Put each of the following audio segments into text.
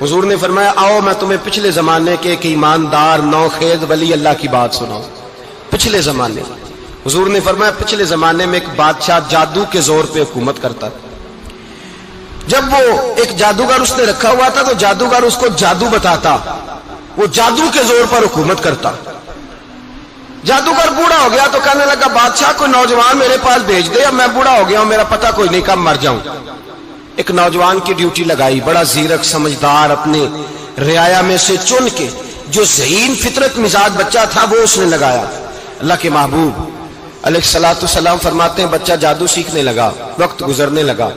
حضور نے فرمایا آؤ میں تمہیں پچھلے زمانے کے ایک ایماندار نوخیز ولی اللہ کی بات سناؤں. پچھلے زمانے حضور نے فرمایا پچھلے زمانے میں ایک بادشاہ جادو کے زور پہ حکومت کرتا تھا. جب وہ ایک جادوگر اس نے رکھا ہوا تھا تو جادوگر اس کو جادو بتاتا, وہ جادو کے زور پر حکومت کرتا. جادوگر بوڑھا ہو گیا تو کہنے لگا بادشاہ کوئی نوجوان میرے پاس بھیج دے, اب میں بوڑھا ہو گیا ہوں, میرا پتہ کوئی نہیں کب مر جاؤں. ایک نوجوان کی ڈیوٹی لگائی, بڑا زیرک سمجھدار, اپنے رعایا میں سے چن کے جو ذہین فطرت مزاج بچہ تھا وہ اس نے لگایا. اللہ کے محبوب علیہ الصلوۃ والسلام فرماتے ہیں بچہ جادو سیکھنے لگا, وقت گزرنے لگا.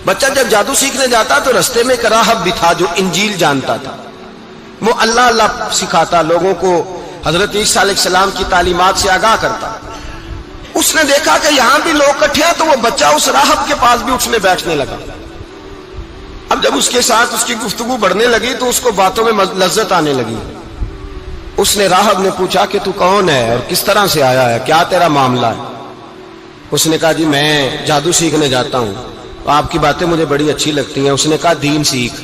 بچہ جب جادو سیکھنے جاتا تو رستے میں ایک راہب بھی تھا جو انجیل جانتا تھا, وہ اللہ اللہ سکھاتا, لوگوں کو حضرت عیسیٰ علیہ السلام کی تعلیمات سے آگاہ کرتا. اس نے دیکھا کہ یہاں بھی لوگ اکٹھے ہیں تو وہ بچہ اس راہب کے پاس بھی اٹھنے بیٹھنے لگا. اب جب اس کے ساتھ اس کی گفتگو بڑھنے لگی تو اس کو باتوں میں لذت آنے لگی. اس نے راہب نے پوچھا کہ تو کون ہے اور کس طرح سے آیا ہے, کیا تیرا معاملہ ہے؟ اس نے کہا جی میں جادو سیکھنے جاتا ہوں, آپ کی باتیں مجھے بڑی اچھی لگتی ہیں. اس نے کہا دین سیکھ,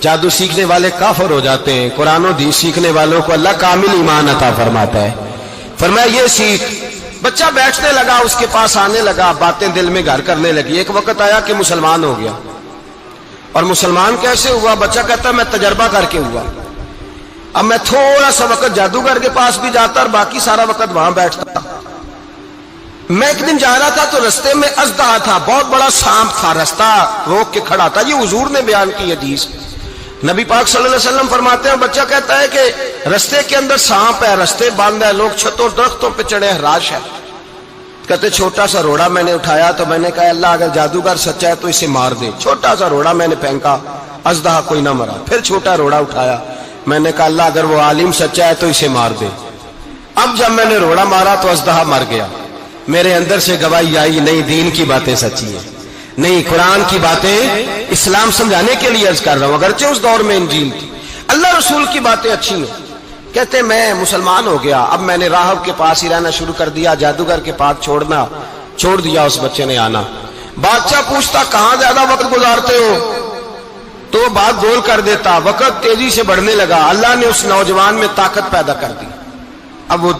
جادو سیکھنے والے کافر ہو جاتے ہیں, قرآن و حدیث سیکھنے والوں کو اللہ کامل ایمان عطا فرماتا ہے. فرمایا یہ سیکھ. بچہ بیٹھنے لگا, اس کے پاس آنے لگا, باتیں دل میں گھر کرنے لگی. ایک وقت آیا کہ مسلمان ہو گیا. اور مسلمان کیسے ہوا؟ بچہ کہتا میں تجربہ کر کے ہوا. اب میں تھوڑا سا وقت جادوگر کے پاس بھی جاتا اور باقی سارا وقت وہاں بیٹھتا. میں ایک دن جا رہا تھا تو رستے میں اژدہا تھا, بہت بڑا سانپ تھا, رستہ روک کے کھڑا تھا. یہ حضور نے بیان کی حدیث. نبی پاک صلی اللہ علیہ وسلم فرماتے ہیں بچہ کہتا ہے کہ رستے کے اندر سانپ ہے, رستے بند ہے, لوگ چھتوں درختوں پہ چڑھے, حراش ہے. کہتے چھوٹا سا روڑا میں نے اٹھایا تو میں نے کہا اللہ اگر جادوگر سچا ہے تو اسے مار دے. چھوٹا سا روڑا میں نے پھینکا, اژدہا کوئی نہ مرا. پھر چھوٹا روڑا اٹھایا, میں نے کہا اللہ اگر وہ عالم سچا ہے تو اسے مار دے. اب جب میں نے روڑا مارا تو اژدہا مر گیا. میرے اندر سے گواہی آئی نہیں دین کی باتیں سچی ہیں, نہیں قرآن کی باتیں اسلام سمجھانے کے لیے عرض کر رہا ہوں. اگرچہ اس دور میں انجیل تھی, اللہ رسول کی باتیں اچھی ہیں. کہتے میں مسلمان ہو گیا, اب میں نے راہب کے پاس ہی رہنا شروع کر دیا, جادوگر کے پاس چھوڑ دیا. اس بچے نے آنا. بادشاہ پوچھتا کہاں زیادہ وقت گزارتے ہو, تو وہ بات گول کر دیتا. وقت تیزی سے بڑھنے لگا. اللہ نے اس نوجوان میں طاقت پیدا کر دی. اب وہ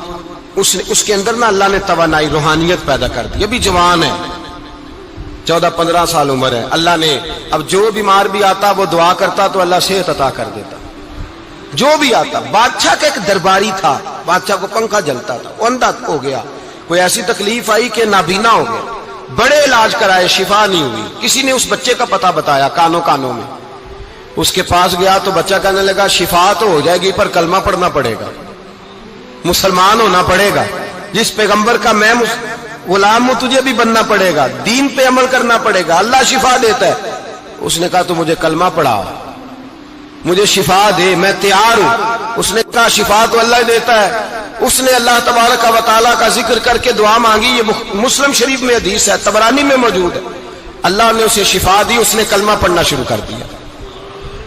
اس کے اندر نا اللہ نے توانائی روحانیت پیدا کر دی. ابھی جوان ہے, 14-15 سال عمر ہے. اللہ نے اب جو بیمار بھی آتا وہ دعا کرتا تو اللہ صحت عطا کر دیتا. جو بھی آتا. بادشاہ کا ایک درباری تھا, بادشاہ کو پنکھا جلتا تھا, وہ اندھا ہو گیا. کوئی ایسی تکلیف آئی کہ نابینا ہو گیا, بڑے علاج کرائے, شفا نہیں ہوئی. کسی نے اس بچے کا پتہ بتایا کانوں میں. اس کے پاس گیا تو بچہ کہنے لگا شفا تو ہو جائے گی پر کلمہ پڑھنا پڑے گا, مسلمان ہونا پڑے گا, جس پیغمبر کا میں غلام ہوں تجھے بھی بننا پڑے گا, دین پہ عمل کرنا پڑے گا, اللہ شفا دیتا ہے. اس نے کہا تو مجھے کلمہ پڑھا, مجھے شفا دے, میں تیار ہوں. اس نے کہا شفا تو اللہ دیتا ہے. اس نے اللہ تبارک و تعالیٰ کا ذکر کر کے دعا مانگی. یہ مسلم شریف میں حدیث ہے, طبرانی میں موجود ہے. اللہ نے اسے شفا دی, اس نے کلمہ پڑھنا شروع کر دیا.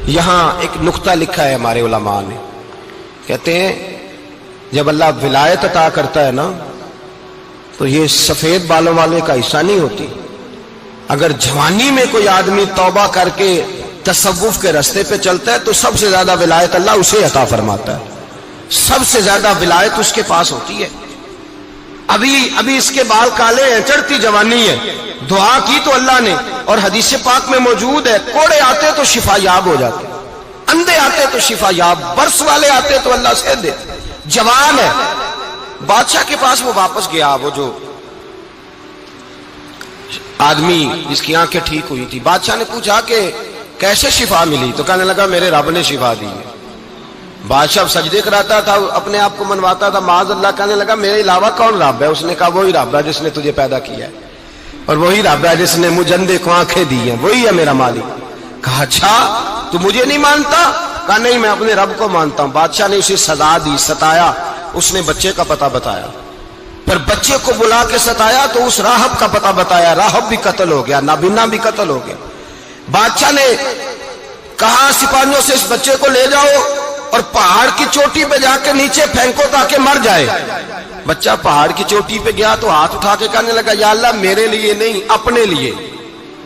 یہاں ایک نقطہ لکھا ہے ہمارے علماء نے, کہتے ہیں جب اللہ ولایت عطا کرتا ہے نا تو یہ سفید بالوں والے کا حصہ نہیں ہوتی. اگر جوانی میں کوئی آدمی توبہ کر کے تصوف کے راستے پہ چلتا ہے تو سب سے زیادہ ولایت اللہ اسے عطا فرماتا ہے, سب سے زیادہ ولایت اس کے پاس ہوتی ہے. ابھی اس کے بال کالے ہیں, چڑھتی جوانی ہے, دعا کی تو اللہ نے, اور حدیث پاک میں موجود ہے کوڑے آتے تو شفا یاب ہو جاتے, اندھے آتے تو شفا یاب, برس والے آتے تو اللہ سے دے. جوان ہے. بادشاہ کے پاس وہ واپس گیا, وہ جو آدمی جس کی آنکھیں ٹھیک ہوئی تھی. بادشاہ نے پوچھا کہ کیسے شفا ملی, تو کہنے لگا میرے رب نے شفا دی ہے. بادشاہ سجدے کراتا تھا, اپنے آپ کو منواتا تھا معاذ اللہ. کہنے لگا میرے علاوہ کون رب ہے؟ اس نے کہا وہی رب ہے جس نے تجھے پیدا کیا ہے, اور وہی رب ہے جس نے مجھے اندھے کو آنکھیں دی ہیں, وہی ہے میرا مالک. کہا اچھا تو مجھے نہیں مانتا؟ کہا نہیں میں اپنے رب کو مانتا ہوں. بادشاہ نے اسے سزا دی, ستایا. اس نے بچے کا پتہ بتایا, پھر بچے کو بلا کے ستایا تو اس راہب کا پتہ بتایا. راہب بھی قتل ہو گیا, نابینا بھی قتل ہو گیا. بادشاہ نے کہا سپاہیوں سے اس بچے کو لے جاؤ اور پہاڑ کی چوٹی پہ جا کے نیچے پھینکو تاکہ مر جائے. بچہ پہاڑ کی چوٹی پہ گیا تو ہاتھ اٹھا کے کہنے لگا یا اللہ میرے لیے نہیں اپنے لیے,